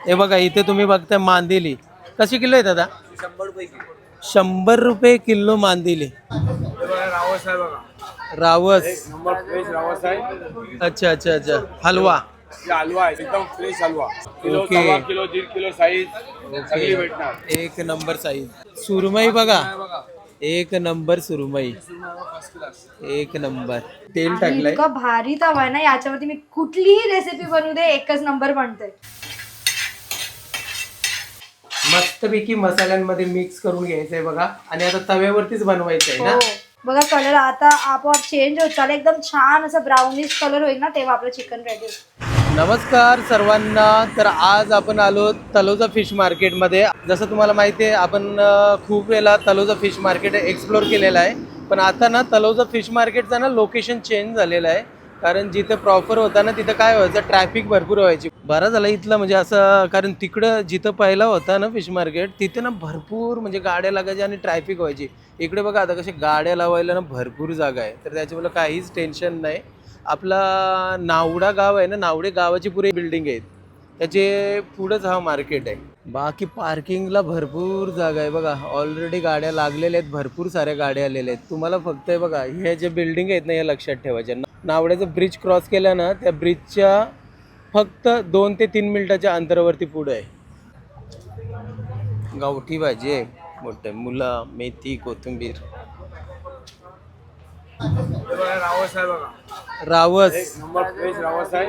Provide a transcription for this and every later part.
हे बघा इथे तुम्ही बघताय मांदेली कशी किलो आहे दादा? 100 रुपये किलो. 100 रुपये किलो मांदेली. रावस आहे बघा. रावस. नंबर फ्रेश रावस आहे. अच्छा अच्छा अच्छा. हलवा. हे हलवा आहे एकदम फ्रेश हलवा. Kilo okay. 1.25 kilo 1.5 kilo size सगळी भेटणार. एक नंबर साईज. सुरमई बघा बघा एक नंबर सुरमई. First class. एक नंबर. तेल टाकलंय. इतका भारी तवा आहे ना, याच्यावरती मी कुठलीही रेसिपी बनवू दे एकच नंबर बनते. मस्तपैकी मसाल्यांमध्ये मिक्स करून घ्यायचंय बघा आणि आता तव्यावरतीच बनवायचंय ना. हो बघा कलर आता आपोआप चेंज होत चालेल, एकदम छान असा ब्राउनिश कलर होईल ना तेव्हा आपलं चिकन रेडी. नमस्कार सर्वांना. तर आज आपण आलो तलोजा फिश मार्केटमध्ये. जसं तुम्हाला माहिती आहे आपण खूप वेळेला तलोजा फिश मार्केट एक्सप्लोर केलेलं आहे, पण आता ना तलोजा फिश मार्केटचं ना लोकेशन चेंज झालेलं आहे. कारण जिथे प्रॉपर होता ना तिथं काय व्हायचं, ट्रॅफिक भरपूर व्हायची. बरं झालं इथलं म्हणजे असं, कारण तिकडं जिथं पहिला होता ना फिश मार्केट तिथे ना भरपूर म्हणजे गाड्या लागायच्या आणि ट्रॅफिक व्हायची. इकडे बघा आता कसे गाड्या लावायला ना भरपूर जागा आहे, तर त्याच्यामुळे काहीच टेन्शन नाही. आपला नावडा गाव आहे ना, नावडे गावाची पुरी बिल्डिंग आहेत, त्याचे पुढंच हा मार्केट आहे. बाकी पार्किंगला भरपूर जागा आहे बघा. ऑलरेडी गाड्या लागलेल्या आहेत, भरपूर साऱ्या गाड्या आलेल्या आहेत. तुम्हाला फक्त आहे बघा हे जे बिल्डिंग आहेत ना या लक्षात ठेवायच्या. नावड्याचं ब्रिज क्रॉस केलं ना, त्या ब्रिजच्या फक्त 2 ते 3 मिनिटाच्या अंतरावरती पुढं आहे. गावठी भाजी आहे, मोठे मुला, मेथी, कोथिंबीर. रावस आहे बघा. रावस. नंबर फ्रेश रावस आहे.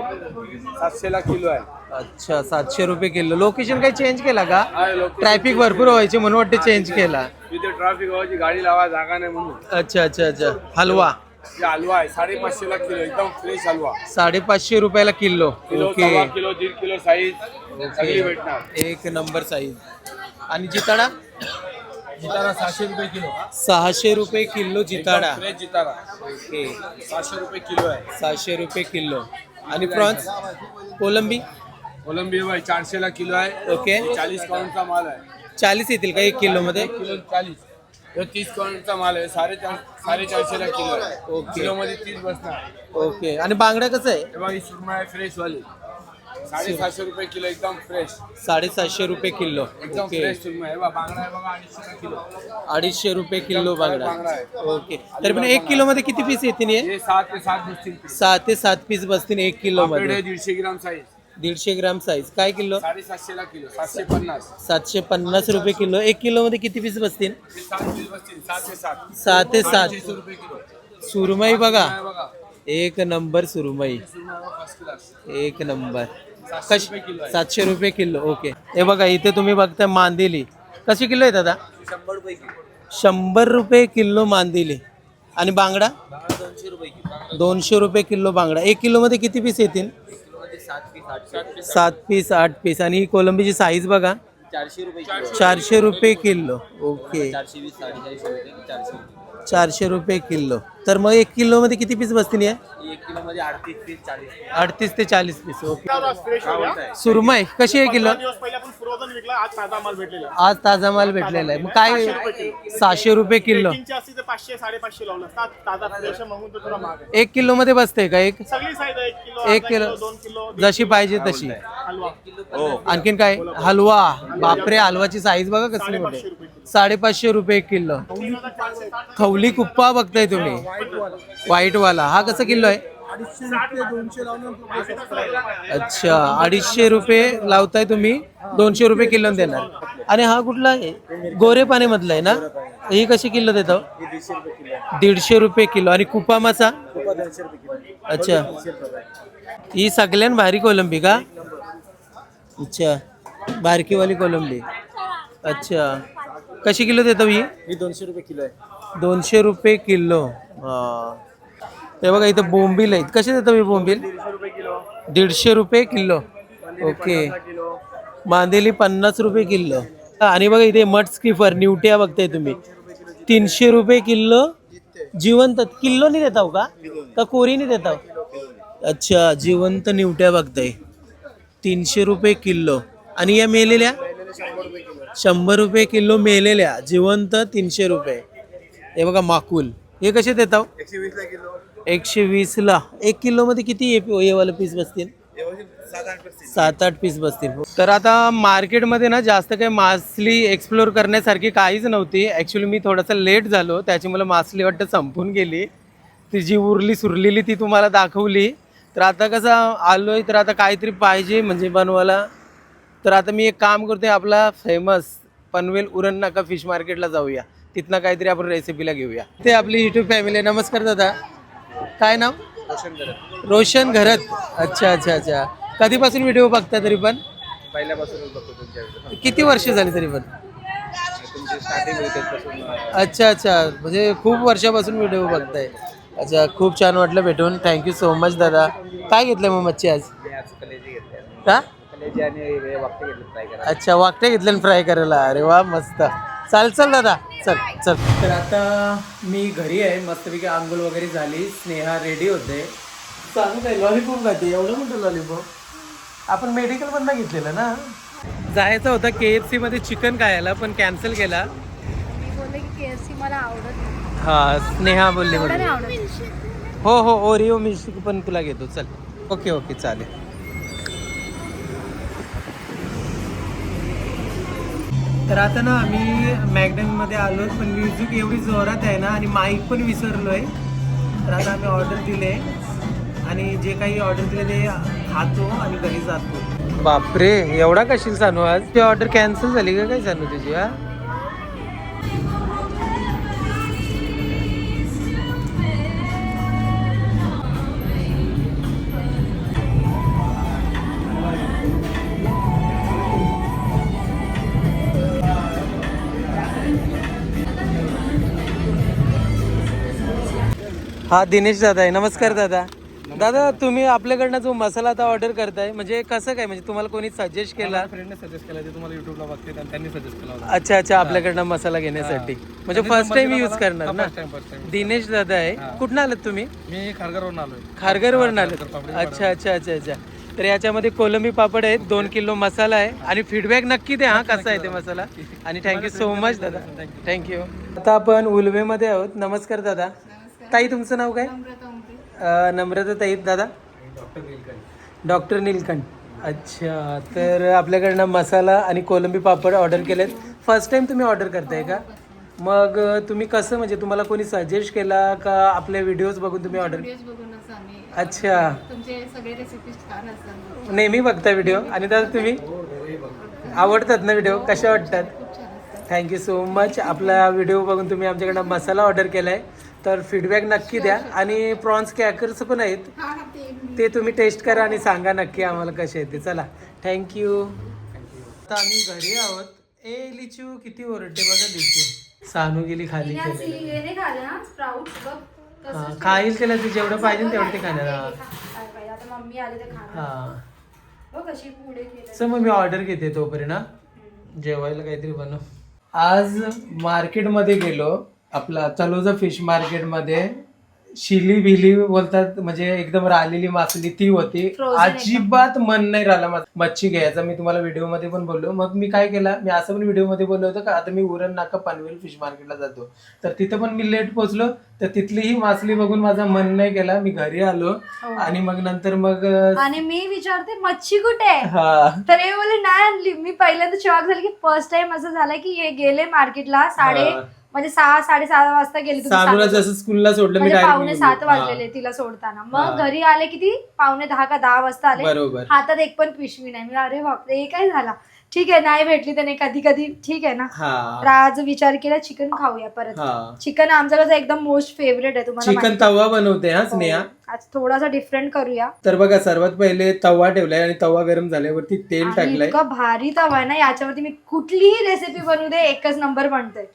700 ला किलो आहे. अच्छा 700 रुपये किलो. लोकेशन काही चेंज केला का? लोकेशन ट्रॅफिक भरपूर व्हायची म्हणून वाटते चेंज केला. तिथे ट्रॅफिक व्हायची, गाडी लावा जागा नाही म्हणून. अच्छा अच्छा अच्छा. हलवा. हे हलवा आहे 550 ला किलो, एकदम फ्रेश हलवा. 550 रुपयाला kilo. Kilo okay 1.25 kilo 1.5 kilo size सगळी भेटणार. एक नंबर साईज. आणि जिताडा जितारा 600 रुपये किलो. 600 रुपये किलो जिताडा. फ्रेश जितारा ओके 700 रुपये किलो आहे. 600 रुपये किलो. आणि प्रॉन्स कोलंबी. कोलंबी भाई 400 ला किलो आहे. ओके 40 पाऊंडचा माल आहे. 40 येतील का 1 किलो मध्ये? 1 किलो 40. हे 30 पाऊंडचा माल आहे. 450 ला किलो आहे. ओके. किलो मध्ये 30 बसणार. ओके. आणि बांगडा कसं आहे? हे बघा ही सुरमा आहे फ्रेश वाली. 750 रुपये किलो, एकदम फ्रेश. 750 रुपये किलो. एकदम ओके. फ्रेश सुरमा आहे. बांगडा आहे बघा 250 ला किलो. 250 रुपये किलो बांगडा बांगडा. आहे. ओके. तर पण 1 किलो मध्ये किती पीस येतील? हे 7 ते 7 बसतील. 6 ते 7 पीस बसतील 1 किलो आपल्याकडे मध्ये. 150 ग्राम साईज. 150 ग्राम साईज. काय किलो? 750 ला किलो. 750. 750 रुपये किलो. 1 किलो मध्ये किती पीस बसतील? हे 7 पीस बसतील. 7 ते 7. 6 ते 7. 800 रुपये किलो. सुरमई बघा आहे बघा. एक नंबर सुरमई. सुरमा फर्स्ट क्लास. एक नंबर. 700 रुपये किलो आहे. 700 रुपये किलो. ओके. हे बघा इथे तुम्ही बघताय मांदेली कशी किलो आहे दादा? 100 रुपये किलो. 100 रुपये किलो मांदेली. आणि बांगडा? 200 रुपये किलो. 200 रुपये किलो बांगडा. 1 किलो मध्ये किती पीस येतील? 1 किलो मध्ये 7 पीस 8 पीस. 7 piece 8 piece. आणि ही कोलंबीची साईज बघा 400 रुपये किलो. 400 रुपये किलो. ओके 420 450 रुपये 400. 400 रुपये किलो. तर मग 1 किलो मध्ये किती पीस बसतील? या 1 किलो मध्ये 38 पीस 40. 38 ते 40 पीस. ओके. काय बोलताय? सुरमई कशी आहे किलो? दिवस पहिले आपण फ्रोझन विकला, आज ताजा माल भेटलेला. आज ताजा माल भेटलेला आहे. मग काय 600 रुपये किलो. पेकिंगची असती तर 500 550 लावून असतात. ताजा फ्रेश मागून तर थोडा महाग आहे. 1 किलो मध्ये बसते का? एक सगळी साईज आहे. 1 किलो 1 अर्धा किलो 2 किलो जशी पाहिजे तशी. हलवा आणखीन काय? हलवा. बापरे हलवाची साईज बघा कसली मोठी. 550 रुपये 1 किलो. खवली कुप्पा बघताय तुम्ही, व्हाईट वाला. हा कसा किलो आहे? अच्छा 250 रुपये लावताय तुम्ही, 200 रुपये किलो देणार. आणि हा कुठला आहे? गोरे पाणी मधला आहे ना? ही कशी किलो देतो? 150 रुपये किलो. आणि कुपा मासा? अच्छा ही सगळ्यात भारी कोलंबी का? अच्छा बारकीवाली कोलंबी. अच्छा कशी किलो देतो ही? 200 रुपये किलो आहे. 200 रुपये किलो. हा ते बघा इथं बोंबील आहेत. कसे देतो मी बोंबील? 150 रुपये किलो. ओके. मांदेली 50 रुपये किलो. आणि बघा इथे मठ स्किफर निवट्या बघताय तुम्ही 300 रुपये किलो. जिवंत किलो नाही देताव का कोरी नाही देताव? अच्छा जिवंत निवट्या बघताय 300 रुपये किलो. आणि या मेलेल्या 100 रुपये किलो मेलेल्या. जिवंत 300 रुपये. हे बघा माकुल. हे कसे देताव? 120 ला किलो. 120 ला. 1 किलो मध्ये किती हे वाले पीस बसतील? 7-8 पीस बसतील. तर आता मार्केटमध्ये ना जास्त काही मासली एक्सप्लोर करण्यासारखी काहीच नव्हती. ॲक्च्युली मी थोडासा लेट झालो, त्याची मला मासली वाटतं संपून गेली. ती जी उरली सुरलेली ती तुम्हाला दाखवली. तर आता कसं आलो आहे, तर आता काहीतरी पाहिजे म्हणजे बनवायला. तर आता मी एक काम करतोय, आपला फेमस पनवेल उरण नाका फिश मार्केटला जाऊया. तिथनं काहीतरी आपण रेसिपीला घेऊया. ते आपली युट्यूब फॅमिली. नमस्कार दादा, काय नाव? रोशन घरत. अच्छा अच्छा अच्छा. कधीपासून व्हिडिओ बघता तरी पण? पहिल्यापासूनच बघतो तुमच्या व्हिडिओ. किती वर्ष झाली तरी पण? तुमची स्टार्टिंग व्हिडिओपासून अच्छा अच्छा, म्हणजे खूप वर्षापासून व्हिडिओ बघताय. अच्छा, खूप छान वाटलं भेटून. थँक्यू सो मच दादा. काय घेतलं मग मच्छी आज? कलेजी घेतले. का? कलेजी आणि वाक्य घेतले फ्राय करा. अच्छा, वाकटे घेतले ना फ्राय करायला. अरे वा, मस्त. चल चल दादा, चल चल. तर आता मी घरी आहे, मस्तपैकी आंघोळ वगैरे झाली. स्नेहा रेडी होते. सांगू काय, लॉलीपॉप खाते. एवढं मोठं लॉलीपॉप आपण मेडिकल मधनं घेतलेलं ना. जायचं होतं KFC मध्ये चिकन खायला, पण कॅन्सल केला. मी बोलले की KFC मला आवडत नाही. हा, स्नेहा बोलली एवढं म्हणजे. नाही आवडत. हो हो, ओरिओ मिल्क पण तुला घेतो. चल, ओके ओके, चालेल. तर आता ना आम्ही मॅकडॉनमध्ये आलो, पण म्युझिक एवढी जोरात आहे ना, आणि माईक पण विसरलो आहे. तर आता आम्ही ऑर्डर दिले, आणि जे काही ऑर्डर दिले ते खातो आणि घरी जातो. बापरे, एवढा कशील सांगू आज? ती ऑर्डर कॅन्सल झाली का काय सांगू तुझी? हा, हा दिनेश दादा आहे. नमस्कार दादा. दादा, तुम्ही आपल्याकडनं जो मसाला आता ऑर्डर करताय, म्हणजे कसं काय, म्हणजे तुम्हाला कोणी सजेस्ट केला? फ्रेंडने सजेस्ट केला, ते तुम्हाला युट्यूबला बघते आणि त्यांनी सजेस्ट केला होता. अच्छा अच्छा, आपल्याकडनं मसाला घेण्यासाठी. म्हणजे फर्स्ट टाइम यूज करणार ना? First time. दिनेश दादा आहे. कुठून आलात तुम्ही? मी खारघरवरून आलोय. खारघरवरून आलात. अच्छा अच्छा अच्छा अच्छा. तर याच्यामध्ये कोलंबी पापड आहेत, 2 किलो मसाला आहे, आणि फीडबॅक नक्की द्या हा कसा आहे ते मसाला. आणि थँक्यू सो मच दादा, थँक्यू. आता आपण उलवेमध्ये आहोत. नमस्कार दादा. ताई, तुमचं नाव काय? नम्रता ताई. दादा? डॉक्टर नीलकंठ. अच्छा, तर आपल्याकडनं मसाला आणि कोलंबी पापड ऑर्डर केलेत. फर्स्ट टाइम तुम्ही ऑर्डर करताय का? मग तुम्ही कसं, म्हणजे तुम्हाला कोणी सजेस्ट केला का आपले व्हिडिओज बघून तुम्ही ऑर्डर? अच्छा, तुमचे सगळे रेसिपीज छान असतात. नेहमी बघता व्हिडिओ. आणि दादा तुम्ही? आवडतात ना व्हिडिओ? कशा वाटतात? Thank you so much. आपला व्हिडिओ बघून तुम्ही आमच्याकडनं मसाला ऑर्डर केला आहे, तर फीडबॅक नक्की द्या. आणि प्रॉन्स क्रॅकर्स पण आहेत, ते तुम्ही टेस्ट करा आणि सांगा नक्की आम्हाला कसे आहेत ते. चला, थँक्यू. आता आम्ही घरी आहोत. ए लिचू, किती ओरडते बघा लिचू. सानू गेली खाली केलेलं. खाईल त्याला ते जेवढं पाहिजे तेवढं ते खाणार. आता मम्मी आली तर खाणार. हा, हो, कशी पुढे केलं. चल मग मी ऑर्डर घेते तोपर्यंत जेवायला काहीतरी बनव. आज मार्केटमध्ये गेलो, आपला तलोजा फिश मार्केटमध्ये. शिली भिली बोलतात, म्हणजे एकदम राहिलेली मासली ती होती. अजिबात मन नाही राहिला मच्छी घ्यायचा. मी तुम्हाला व्हिडिओ मध्ये पण बोललो. मग मी काय केला, मी असं पण व्हिडिओ मध्ये बोललो होतं का आता मी उरण नाका पनवेल फिश मार्केटला जातो. तर तिथं पण मी लेट पोहोचलो, तर तिथलीही मासली बघून माझा मन नाही गेला. मी घरी आलो, आणि मग नंतर मग आणि मी विचारते मच्छी कुठे आहे, हा, तर हे बोलले नाही आणली. मी पहिल्यांदा शॉक झाले की फर्स्ट टाइम असं झालं की हे गेले मार्केटला म्हणजे 6-6:30 वाजता गेले. सानूला जसं स्कूलला सोडलं मी, म्हणजे 6:45 वाजलेले तिला सोडताना. मग घरी आले किती 9:45 का 10 वाजता आले. बरोबर. हातात एक पण पिशवी नाही. मी अरे बापरे, हे काय झाला. ठीक आहे, नाही भेटली तर नाही, कधी कधी ठीक आहे ना. तर आज विचार केला चिकन खाऊया परत. चिकन आमचं कसं एकदम मोस्ट फेवरेट आहे, तुम्हाला चिकन तवा बनवते हा स्नेहा. आज थोडासा डिफरंट करूया. तर बघा, सर्वात पहिले तवा ठेवलाय, आणि तवा गरम झाल्यावरती तेल टाकलंय. इतका भारी तवा आहे ना, याच्यावरती मी कुठलीही रेसिपी बनवू दे एकच नंबर बनते.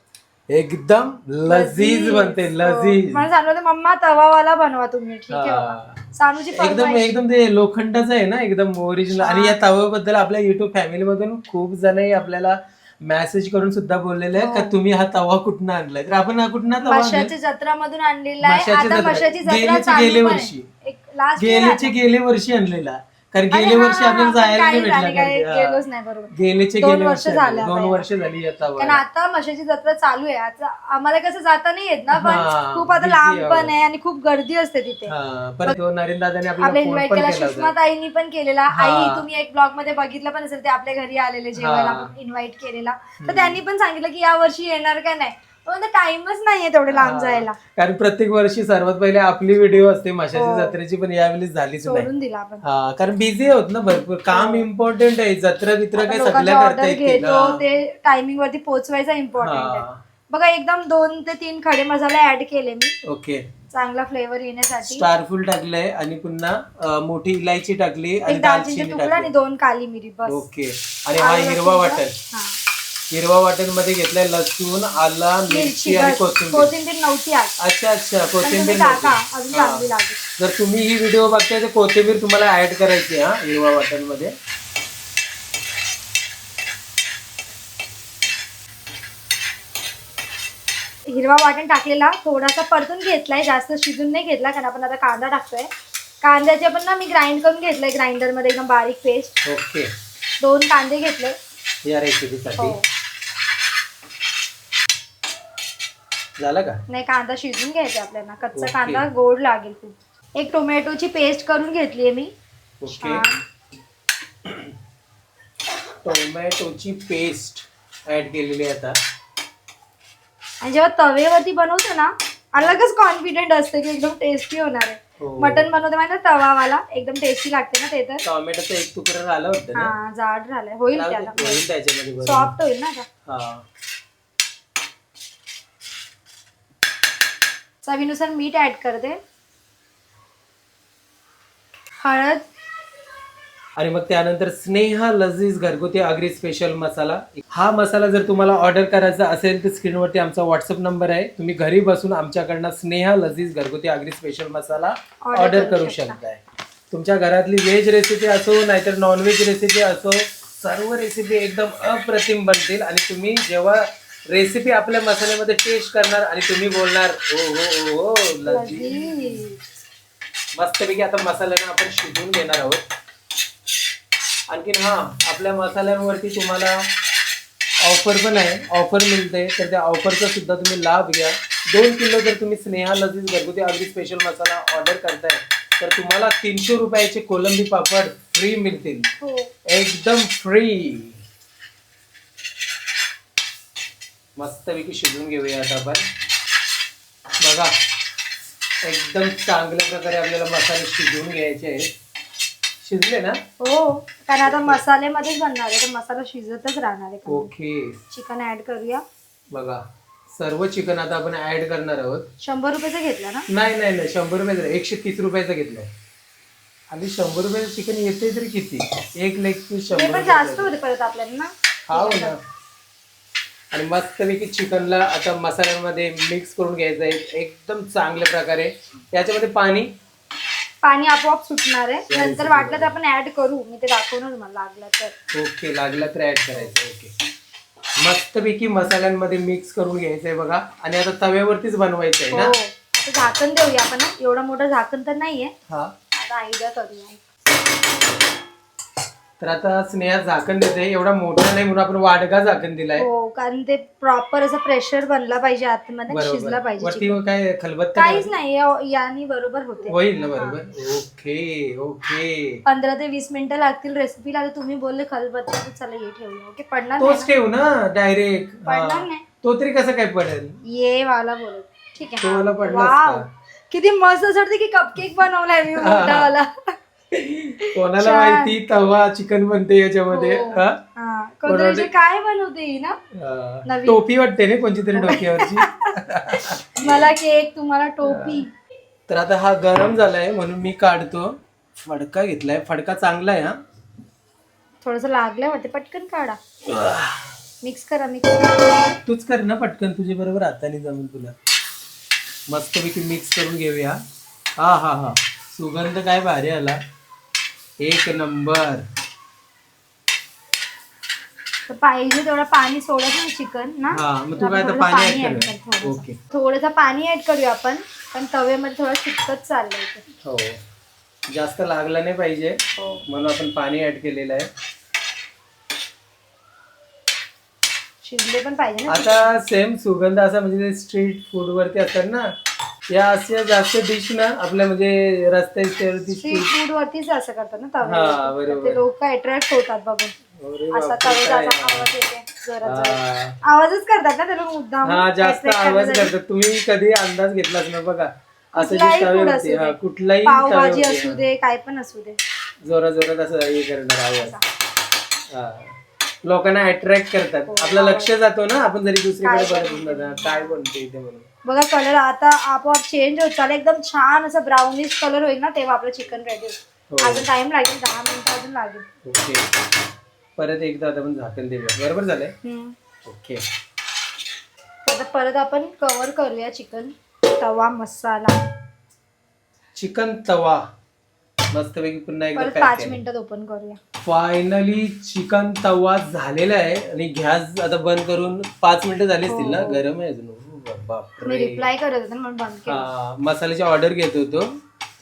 एकदम लजीज बनते, लजीज. मला सांगितलं मम्मा तवावाला बनवा तुम्ही. ठीक आहे बाबा, सानूची एकदम एकदम ते लोखंडाचं आहे ना, एकदम ओरिजिनल. आणि या तव्याबद्दल आपल्या युट्यूब फॅमिली मधून खूप जण आपल्याला मेसेज करून सुद्धा बोललेले आहे का तुम्ही हा तवा कुठून आणलाय. तर आपण हा कुठून तवा? मशाच्या जत्रामधून आणलेला आहे. आता मशाची जत्रा गेले वर्षी आणलेला. कारण अरे गेल्या हा, वर्षी हा, आपल्याला हा, जायला काही नाही झाली, भेटलं काही कारण गेलोच नाही बरोबर. गेलेचे 2 गेले वर्ष वर्ष झाले झाली. 2 आता वर्ष झाली आता कारण आता म्हशीची जत्रा चालू आहे आता आम्हाला कसं जाता नाही येत ना पण हा, खूप आता busy लांब आहे पण आहे आणि खूप गर्दी असते तिथे. परत नरेंद्र दादाने आपल्या आपल्याला फोन इन्व्हाइट पण केला, केला सुषमा होता. ताईंनी पण केलेला. हा. आई तुम्ही एक ब्लॉग मध्ये बघितलं पण असेल ते आपल्या घरी आलेले जेवायला हा. इन्व्हाइट केलेला तर त्यांनी पण सांगितलं की या वर्षी येणार का नाही. टाइमच नाहीये तेवढे लांब जायला. कारण प्रत्येक वर्षी सर्वात पहिले आपली व्हिडिओ असते माशाची हो. जत्रेची पण यावेळी झालीच नाही. सोडून दिला आपण. कारण बिझी होत ना भरपूर काम इम्पॉर्टंट आहे. जत्रा बित्रा काय लोकांची सगळ्या करता ऑर्डर येतील. घेतो ते टायमिंग वरती पोहोचवायचा इम्पॉर्टंट आहे. बघा एकदम 2 ते 3 खडे मसाले ऍड केले मी ओके. चांगला फ्लेवर येण्यासाठी. स्टारफुल टाकलंय आणि पुन्हा मोठी इलायची टाकली आणि एक दालचिनीचा दालचिनी तुकडा आणि टाकली. 2 काली मिरी बस. ओके. आणि हा हिरवा वाटण. हिरवा वाटण मध्ये घेतलाय लसूण, आला, मिरची आणि कोथिंबीर नव्हती आज. अच्छा कोथिंबीर टाका नव्हती. अजून चांगली लागेल. जर तुम्ही ही व्हिडिओ बघताय तर कोथिंबीर तुम्हाला ऍड करायची हिरवा वाटण मध्ये. हिरवा वाटण टाकलेला थोडासा परतून घेतलाय जास्त शिजून नाही घेतला कारण आपण आता कांदा टाकतोय. कांद्याचे पण ना मी ग्राइंड करून घेतलंय ग्राइंडर मध्ये एकदम बारीक पेस्ट. ओके. 2 कांदे घेतले या रेसिपीसाठी. हो. झालं का? नाही कांदा शिजून घ्यायचा आपल्याला कच्चा ओके. कांदा गोड लागेल खूप. एक टोमॅटोची पेस्ट करून घेतलीये मी. ओके. टोमॅटोची पेस्ट ऍड केलेली आहे आता. आणि जेव्हा तवेवरती बनवतो ना अलगच कॉन्फिडेंट असते की एकदम टेस्टी होणार आहे. मटन बनवते माहिती ना तवावाला एकदम टेस्टी लागते ना ते. तर टोमॅटोचा एक तुकडा झाला होता ना. हा जाड झालाय होईल त्याला होईल त्याच्यामध्ये बरोबर. सॉफ्ट होईल ना आता. चवीनुसार मीठ ऍड करते. हळद आणि मग त्यानंतर स्नेहा लजीज घरगुती आगरी स्पेशल मसाला. हा मसाला जर तुम्हाला ऑर्डर करायचा असेल तर स्क्रीनवरती आमचा व्हॉट्सअप नंबर आहे. तुम्ही घरी बसून आमच्याकडनं स्नेहा लजीज घरगुती आगरी स्पेशल मसाला ऑर्डर करू शकताय. तुमच्या घरातली व्हेज रेसिपी असो नाहीतर नॉनव्हेज रेसिपी असो सर्व रेसिपी एकदम अप्रतिम बनतील. आणि तुम्ही जेव्हा रेसिपी आपल्या मसाल्यामध्ये टेस्ट करणार आणि तुम्ही बोलणार हो हो हो लजीज. मस्तपैकी आता मसाल्यानं आपण शिजवून घेणार आहोत. आणखीन आपल्या मसाल्यांवरती तुम्हाला ऑफर पण आहे. ऑफर मिळते तर त्या ऑफरचा सुद्धा तुम्ही लाभ घ्या. 2 किलो जर तुम्ही स्नेहा लजीज घरगुती आगरी स्पेशल मसाला ऑर्डर करताय तर तुम्हाला 300 रुपयाचे कोलंबी पापड फ्री मिळतील. एकदम फ्री. मस्तपैकी शिजवून घेऊया आता आपण. बघा एकदम चांगल्या प्रकारे आपल्याला मसाले शिजवून घ्यायचे आहेत. शिजले ना? हो कारण आता मसाल्यामध्येच बनणार आहे तर मसाला शिजतच राहणार आहे. ओके. चिकन ऍड करूया. बघा सर्व चिकन आता आपण ऍड करणार आहोत. 100 रुपयाचा घेतला ना? नाही 100 रुपयाचा 130 रुपयाचा घेतलाय. आणि 100 रुपयाचं चिकन येते तरी किती? एक लेग पीस 100 पण जास्त होते परत आपल्याला ना. हो ना. आणि मस्तपैकी चिकनला आता मसाल्यांमध्ये मिक्स करून घ्यायचं आहे एकदम चांगल्या प्रकारे. याच्यामध्ये पाणी आपोआप सुटणार आहे. नंतर वाटलं तर आपण ऍड करू. मी ते दाखवणार तुम्हाला लागलं तर. ओके. लागला तर ऍड करायचं. ओके. मस्तपैकी मसाल्यांमध्ये मिक्स करून घ्यायचंय बघा. आणि आता तव्यावरतीच बनवायचं आहे ना. आता झाकण देऊया आपण. एवढं मोठं झाकण तर नाहीये. आता आयडिया करूया. तर आता स्नेहा झाकण देते. एवढा मोठा नाही म्हणून आपण वाडगा झाकण दिलाय. हो कारण ते प्रॉपर असं प्रेशर बनला पाहिजे आतमध्ये शिजला पाहिजे. वरती काय खलबत्ता काहीच नाही यानी बरोबर होते. होईल ना बरोबर. Okay okay. 15 ते 20 मिनिटं लागतील रेसिपीला. आता तुम्ही बोलले खलबत्ता तर चला हे ठेवूया. ओके पडणार तोच ठेव ना डायरेक्ट. पडणार नाही. तो तरी कसं काय पडेल? ये वाला बोलत. ठीक आहे. तो वाला पडला वाव असता. किती मस्त असं वाटतं की कपकेक बनवलाय मी मोठा वाला. कोणाला माहिती तवा चिकन बनते याच्यामध्ये. कोणतरी काय बनवते ही ना. टोपी वाटते ना कोणती तरी डोक्यावरची. मला केक तुम्हाला टोपी. तर आता हा गरम झालाय म्हणून मी काढतो. फडका घेतलाय. फडका चांगला आहे. थोडस लागलंय वाटते. पटकन काढा. मिक्स करा. मिक्स तूच कर ना पटकन. तुझ्या बरोबर हाताने जमून तुला. मस्तपैकी मिक्स करून घेऊया. हा सुगंध काय भारी आला. एक नंबर. पाहिजे तेवढं पाणी सोडत नाही चिकन ना. मग तू काय पाणी ऍड कर. ओके. थोडंसं पाणी ऍड करूया आपण. पण तव्यामध्ये थोडं चिकट चाललंय. हो जास्त लागला नाही पाहिजे हो. म्हणून आपण पाणी ऍड केलेलं आहे. शिजले पण पाहिजे ना. आता सेम सुगंध असा म्हणजे स्ट्रीट फूड वरती असतात ना, या अशा जास्त डिश ना आपल्या म्हणजे रस्त्यावरती स्ट्रीट फूड वरतीच असं करतात ना हा, तव्यावर. बरोबर. ते लोक अट्रॅक्ट होतात बघून. अरे असा बापरे, तव्याचा काय असा आवाज येते जोरात. हा. आवाजच करतात ना ते लोक मुद्दाम. हा जास्त attract आवाज करण्यासाठी. करतात. तुम्ही कधी अंदाज घेतलाच ना बघा, असं जे कुठलाही food तव्यावरती असू दे. कुठलाही पावभाजी तव्यावरती, असू दे काय पण असू दे. जोरात जोरात असं हे करणार आवाज. हा. लोकांना अट्रॅक्ट करतात. आपलं लक्ष जातो ना, आपण जरी दुसरीकडे बघत काय बनते इथे म्हणून. बघा कलर आता आपोआप चेंज होत चालेल, एकदम छान असं ब्राउनिश कलर होईल ना तेव्हा आपलं चिकन रेडी होईल. अजून टाइम लागेल, 10 मिनिटं अजून लागेल. ओके, परत एकदा आता आपण झाकण देऊया. बरोबर झालंय. ओके, आता परत आपण कव्हर करूया चिकन तवा मसाला. चिकन तवा मस्तपैकी पुन्हा एकदा परत पॅक 5 केलं. मिनिटात ओपन करूया. फायनली चिकन तवा झालेला आहे आणि गॅस आता बंद करून 5 मिनिटं झाली असतील ना. गरम आहे अजून. मी बापरे. रिप्लाय करत होते ना म्हणून बंद केलं. हा, मसाल्याची ऑर्डर घेत होतो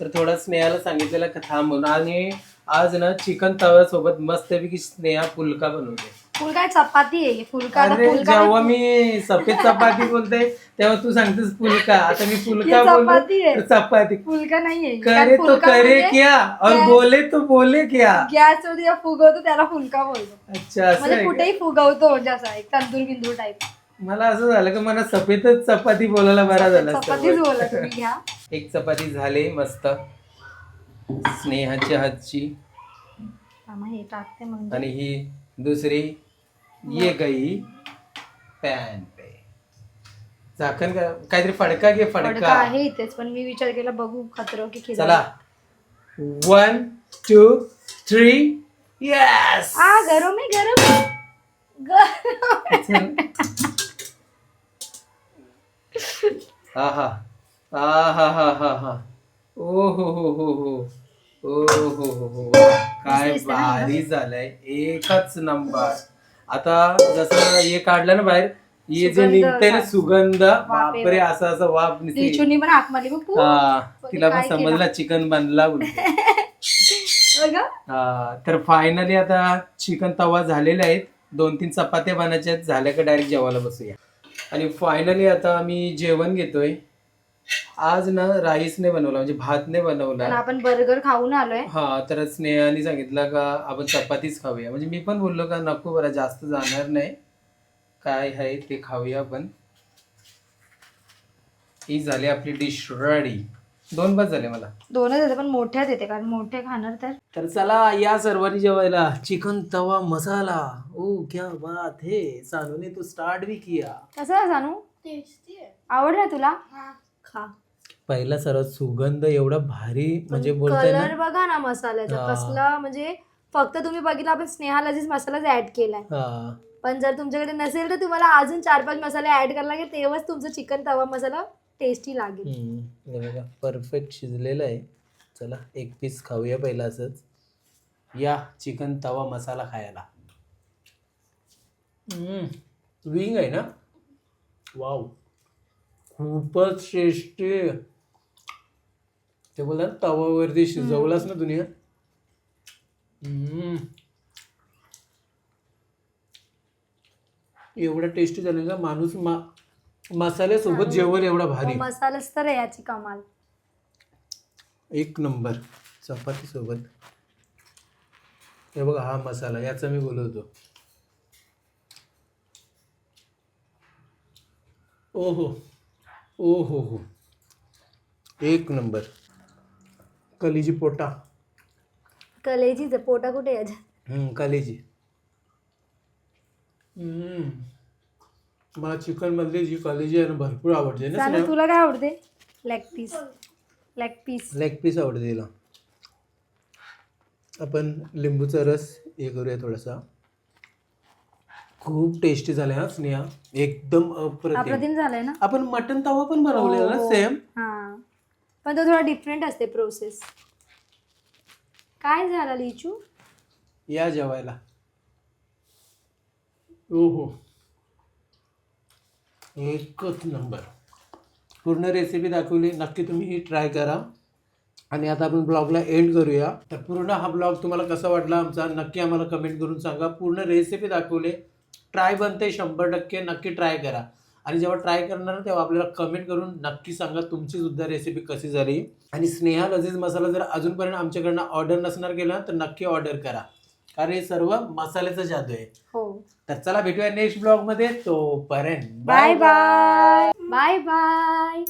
तर थोडा स्नेहाला सांगितलेला का थांब म्हणून. आणि आज ना चिकन तव्यासोबत मस्तपैकी स्नेहा फुलका बनवते. फुल काय चपाती आहे फुलका. आता अरे फुलका जेव्हा मी सफेद चपाती बोलते तेव्हा तू सांगतेस फुलका. आता मी फुलका ही चपाती आहे. बोलतो तर चपाती. फुलका नाहीये. करे तो करे क्या और बोले तो बोले क्या. गॅस वरती जेव्हा फुगवतो त्याला फुलका बोलतो. अच्छा, असं म्हणजे आहे का? कुठेही फुगवतो म्हणजे असं एक तंदूर बिंदूर टाईप. मला असं झालं की मला सफेदच चपाती बोलायला बरा झाला असता. चपातीच बोला तुम्ही घ्या. एक चपाती झाली मस्त स्नेहाच्या हातची हे टाकते म्हणजे. आणि ही दुसरी ये गई पॅन पे. झाकण काहीतरी फडका घे. फडका फडका आहे इथेच पण मी विचार केला बघू खतरो की खिलाडी. चला 1 2 3 यस. गरम आहे गरम आहे. आहा आहा हा हा हा. ओ हो हो हो हो. ओ हो हो हो. काय भारी झालंय. एकच नंबर. आता जसं हे काढलं ना बाहेर, हे जे सुगंध निघतंय ना सुगंध, बापरे. बापरे असं असं वाफ निघते. रिचूनी पण हाक मारली बघ. हा, तिला पण काय केलं? समजला चिकन बनला बोलते. बघा. हा, तर फायनली आता चिकन तवा झालेले आहेत. 2-3 चपात्या बनायच्या झाल्या का डायरेक्ट जेवायला बसूया. आणि फायनली आता आम्ही जेवण घेतोय. आज ना राईस ने बनवला म्हणजे भात ने बनवला. पण आपण बर्गर खाऊन आलोय. हा, तर स्नेहाने सांगितलं का आपण चपातीच खाऊया. म्हणजे मी पण बोललो का नको बरं जास्त जाणार नाही, काय आहे ते खाऊया आपण. ही झाली आपली डिश रेडी. 2 बस झाले मला. 2च येते पण मोठ्याच येते कारण मोठे खाणार तर. तर चला या सर्वांनी जेवायला. चिकन तवा मसाला. ओ क्या बात है. सानूने तो स्टार्ट भी किया. कसं आहे सानू? आवडला तुला? खा. पहिला सर्वात सुगंध एवढा भारी म्हणजे बोलताय कलर ना. बघा ना मसाल्याचा कसला. म्हणजे फक्त तुम्ही बघितलं आपण स्नेहाला लजीज मसालाच ऍड केलाय. हा, पण जर तुमच्याकडे नसेल तर तुम्हाला अजून 4-5 मसाले ऍड करायला लागेल तेव्हाच तुमचं चिकन तवा मसाला टेस्टी लागेल. हे बघा परफेक्ट शिजलेलं आहे. चला एक पीस खाऊया पहिला असंच. या चिकन तवा मसाला खायला. विंग आहे ना. वाव, खूपच टेस्टी. ते बोलतात तवावरती शिजवलास ना दुनिया. एवढा टेस्टी झालं का माणूस मसाल्यासोबत जेवण एवढा भारी. मसालाच तर आहे याची कमाल. एक नंबर. चपाती सोबत हे बघा हा मसाला, याचा मी बोलत होतो. ओहो ओ हो, एक नंबर. कलेजी पोटा. कलेजीच पोटा कुठे याच्या. कलेजी. मला चिकन मधली जी कलेजी आहे ना भरपूर आवडते ना. चालेल, तुला काय आवडते? Leg piece. Leg piece. Leg piece आवडते तिला. आपण लिंबूचा रस हे करूया थोडासा. खूप टेस्टी झालाय हा स्नेहा. एकदम अप्रतिम झालंय ना. आपण मटन तवा पण बनवलेला ना सेम. हा, पण तो थोडा डिफरंट असते प्रोसेस. काय झाला लिचू? या जेवायला. ओहो, एकच नंबर. पूर्ण रेसिपी दाखवली, नक्की तुम्ही ही ट्राय करा. आणि आता आपण ब्लॉगला एंड करूया. तर पूर्ण हा ब्लॉग तुम्हाला कसा वाटला आमचा नक्की आम्हाला कमेंट करून सांगा. पूर्ण रेसिपी दाखवले, ट्राय बनते 100%, नक्की ट्राय करा. आणि जेव्हा ट्राय करणार ना तेव्हा आपल्याला कमेंट करून नक्की सांगा तुमची सुद्धा रेसिपी कशी झाली. आणि स्नेहा लजीज मसाला जर अजूनपर्यंत आमच्याकडनं ऑर्डर नसणार केला तर नक्की ऑर्डर करा, कारण हे सर्व मसाल्याचं जादू आहे. हो. तर चला भेटूया नेक्स्ट ब्लॉग मध्ये. तोपर्यंत बाय बाय बाय बाय.